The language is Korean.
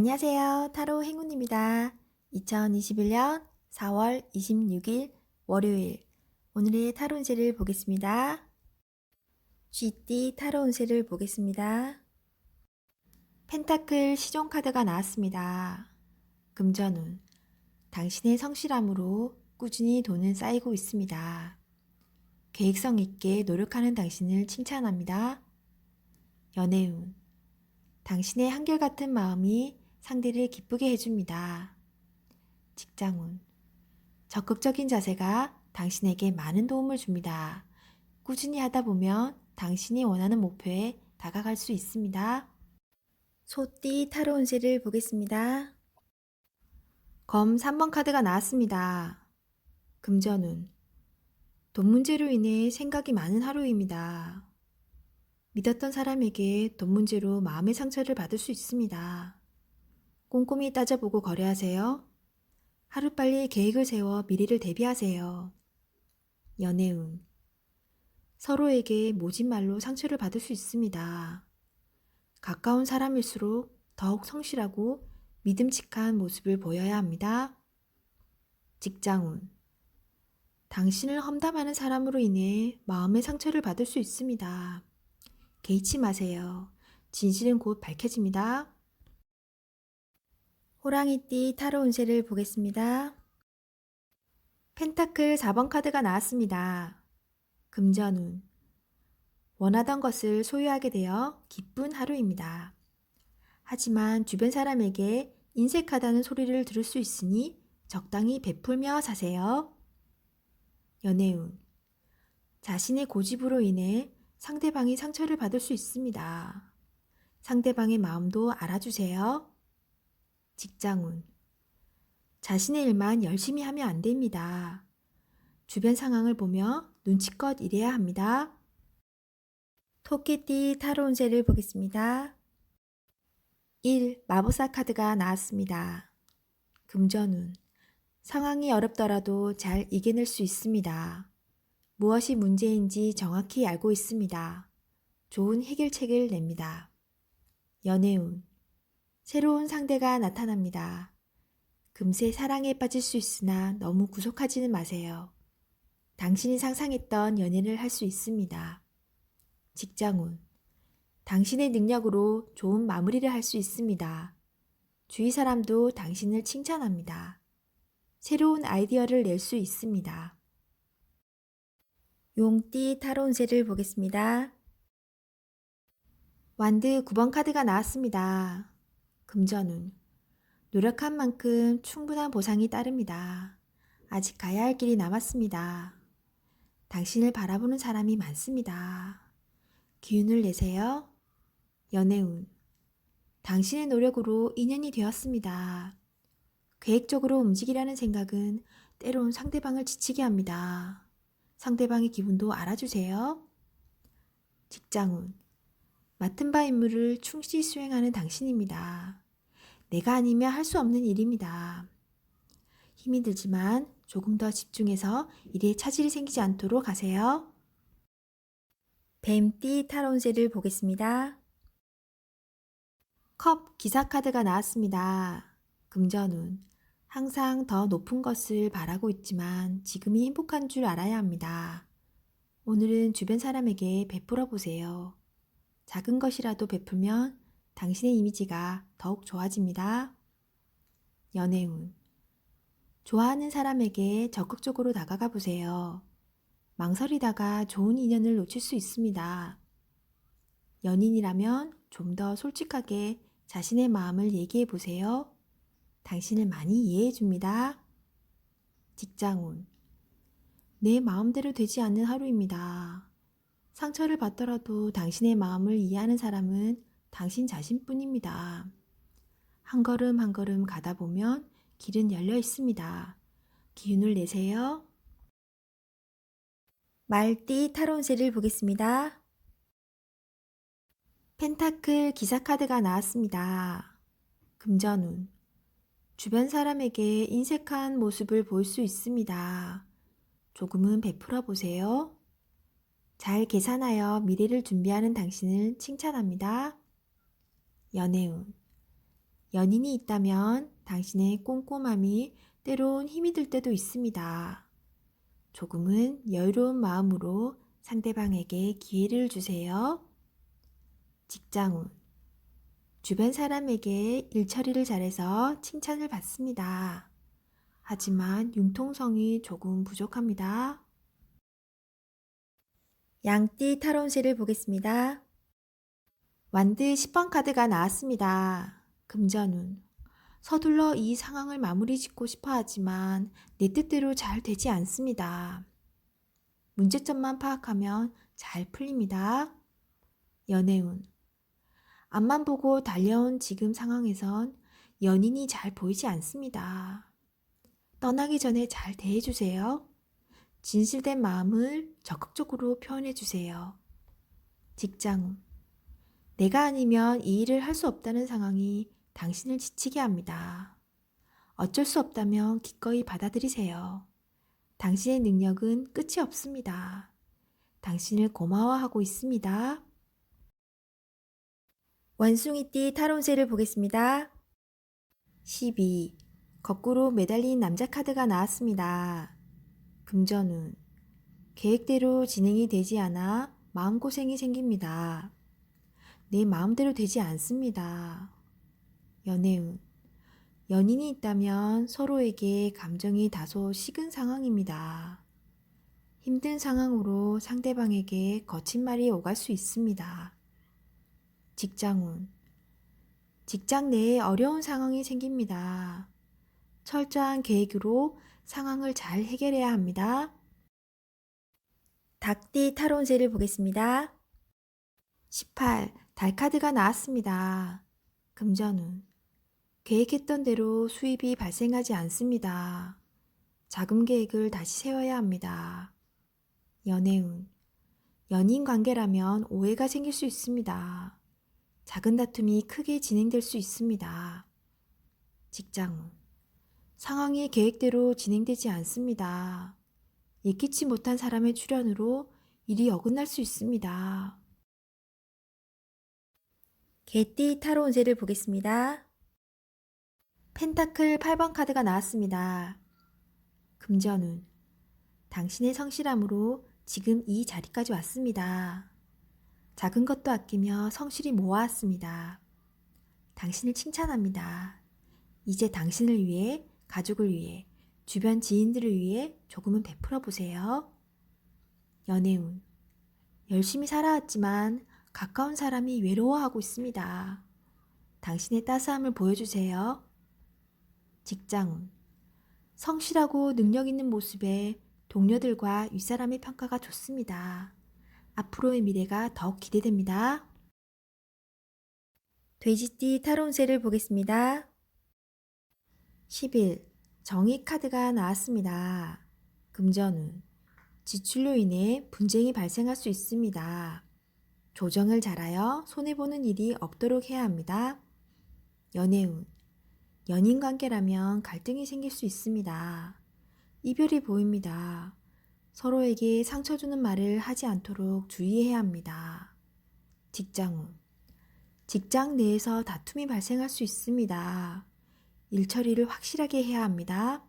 안녕하세요. 타로 행운입니다. 2021년 4월 26일 월요일 오늘의 타로 운세를 보겠습니다. 쥐띠 타로 운세를 보겠습니다. 펜타클 시종 카드가 나왔습니다. 금전운 당신의 성실함으로 꾸준히 돈은 쌓이고 있습니다. 계획성 있게 노력하는 당신을 칭찬합니다. 연애운 당신의 한결같은 마음이 상대를 기쁘게 해줍니다. 직장운 적극적인 자세가 당신에게 많은 도움을 줍니다. 꾸준히 하다 보면 당신이 원하는 목표에 다가갈 수 있습니다. 소띠 타로 운세를 보겠습니다. 검 3번 카드가 나왔습니다. 금전운 돈 문제로 인해 생각이 많은 하루입니다. 믿었던 사람에게 돈 문제로 마음의 상처를 받을 수 있습니다. 꼼꼼히 따져보고 거래하세요. 하루빨리 계획을 세워 미래를 대비하세요. 연애운 서로에게 모진 말로 상처를 받을 수 있습니다. 가까운 사람일수록 더욱 성실하고 믿음직한 모습을 보여야 합니다. 직장운 당신을 험담하는 사람으로 인해 마음의 상처를 받을 수 있습니다. 개의치 마세요. 진실은 곧 밝혀집니다. 호랑이띠 타로 운세를 보겠습니다. 펜타클 4번 카드가 나왔습니다. 금전운 원하던 것을 소유하게 되어 기쁜 하루입니다. 하지만 주변 사람에게 인색하다는 소리를 들을 수 있으니 적당히 베풀며 사세요. 연애운 자신의 고집으로 인해 상대방이 상처를 받을 수 있습니다. 상대방의 마음도 알아주세요. 직장운 자신의 일만 열심히 하면 안 됩니다. 주변 상황을 보며 눈치껏 일해야 합니다. 토끼띠 타로 운세를 보겠습니다. 1. 마법사 카드가 나왔습니다. 금전운 상황이 어렵더라도 잘 이겨낼 수 있습니다. 무엇이 문제인지 정확히 알고 있습니다. 좋은 해결책을 냅니다. 연애운 새로운 상대가 나타납니다. 금세 사랑에 빠질 수 있으나 너무 구속하지는 마세요. 당신이 상상했던 연애를 할 수 있습니다. 직장운 당신의 능력으로 좋은 마무리를 할 수 있습니다. 주위 사람도 당신을 칭찬합니다. 새로운 아이디어를 낼 수 있습니다. 용띠 타로 운세를 보겠습니다. 완드 9번 카드가 나왔습니다. 금전운 노력한 만큼 충분한 보상이 따릅니다. 아직 가야 할 길이 남았습니다. 당신을 바라보는 사람이 많습니다. 기운을 내세요. 연애운 당신의 노력으로 인연이 되었습니다. 계획적으로 움직이라는 생각은 때론 상대방을 지치게 합니다. 상대방의 기분도 알아주세요. 직장운 맡은 바 임무를 충실히 수행하는 당신입니다. 내가 아니면 할 수 없는 일입니다. 힘이 들지만 조금 더 집중해서 일에 차질이 생기지 않도록 하세요. 뱀띠 타로 운세를 보겠습니다. 컵 기사 카드가 나왔습니다. 금전운 항상 더 높은 것을 바라고 있지만 지금이 행복한 줄 알아야 합니다. 오늘은 주변 사람에게 베풀어 보세요. 작은 것이라도 베풀면 당신의 이미지가 더욱 좋아집니다. 연애운 좋아하는 사람에게 적극적으로 다가가 보세요. 망설이다가 좋은 인연을 놓칠 수 있습니다. 연인이라면 좀 더 솔직하게 자신의 마음을 얘기해 보세요. 당신을 많이 이해해 줍니다. 직장운 내 마음대로 되지 않는 하루입니다. 상처를 받더라도 당신의 마음을 이해하는 사람은 당신 자신뿐입니다. 한 걸음 한 걸음 가다 보면 길은 열려 있습니다. 기운을 내세요. 말띠 타로 운세를 보겠습니다. 펜타클 기사 카드가 나왔습니다. 금전운 주변 사람에게 인색한 모습을 볼 수 있습니다. 조금은 베풀어 보세요. 잘 계산하여 미래를 준비하는 당신을 칭찬합니다. 연애운 연인이 있다면 당신의 꼼꼼함이 때론 힘이 들 때도 있습니다. 조금은 여유로운 마음으로 상대방에게 기회를 주세요. 직장운. 주변 사람에게 일 처리를 잘해서 칭찬을 받습니다. 하지만 융통성이 조금 부족합니다. 양띠 타로운세를 보겠습니다. 완드 10번 카드가 나왔습니다. 금전운. 서둘러 이 상황을 마무리 짓고 싶어 하지만 내 뜻대로 잘 되지 않습니다. 문제점만 파악하면 잘 풀립니다. 연애운. 앞만 보고 달려온 지금 상황에선 연인이 잘 보이지 않습니다. 떠나기 전에 잘 대해주세요. 진실된 마음을 적극적으로 표현해주세요. 직장. 내가 아니면 이 일을 할 수 없다는 상황이 당신을 지치게 합니다. 어쩔 수 없다면 기꺼이 받아들이세요. 당신의 능력은 끝이 없습니다. 당신을 고마워하고 있습니다. 원숭이띠 타로운세를 보겠습니다. 12. 거꾸로 매달린 남자 카드가 나왔습니다. 금전운. 계획대로 진행이 되지 않아 마음고생이 생깁니다. 내 마음대로 되지 않습니다. 연애운. 연인이 있다면 서로에게 감정이 다소 식은 상황입니다. 힘든 상황으로 상대방에게 거친 말이 오갈 수 있습니다. 직장운. 직장 내에 어려운 상황이 생깁니다. 철저한 계획으로 상황을 잘 해결해야 합니다. 닭띠 타로운세를 보겠습니다. 18. 달 카드가 나왔습니다. 금전운. 계획했던 대로 수입이 발생하지 않습니다. 자금 계획을 다시 세워야 합니다. 연애운. 연인 관계라면 오해가 생길 수 있습니다. 작은 다툼이 크게 진행될 수 있습니다. 직장. 상황이 계획대로 진행되지 않습니다. 예기치 못한 사람의 출현으로 일이 어긋날 수 있습니다. 개띠 타로운세를 보겠습니다. 펜타클 8번 카드가 나왔습니다. 금전운. 당신의 성실함으로 지금 이 자리까지 왔습니다. 작은 것도 아끼며 성실히 모아왔습니다. 당신을 칭찬합니다. 이제 당신을 위해, 가족을 위해, 주변 지인들을 위해 조금은 베풀어 보세요. 연애운. 열심히 살아왔지만 가까운 사람이 외로워하고 있습니다. 당신의 따스함을 보여주세요. 직장운. 성실하고 능력 있는 모습에 동료들과 윗사람의 평가가 좋습니다. 앞으로의 미래가 더욱 기대됩니다. 돼지띠 타로운세를 보겠습니다. 10일. 정의 카드가 나왔습니다. 금전운. 지출로 인해 분쟁이 발생할 수 있습니다. 조정을 잘하여 손해보는 일이 없도록 해야 합니다. 연애운. 연인 관계라면 갈등이 생길 수 있습니다. 이별이 보입니다. 서로에게 상처 주는 말을 하지 않도록 주의해야 합니다. 직장운. 직장 내에서 다툼이 발생할 수 있습니다. 일 처리를 확실하게 해야 합니다.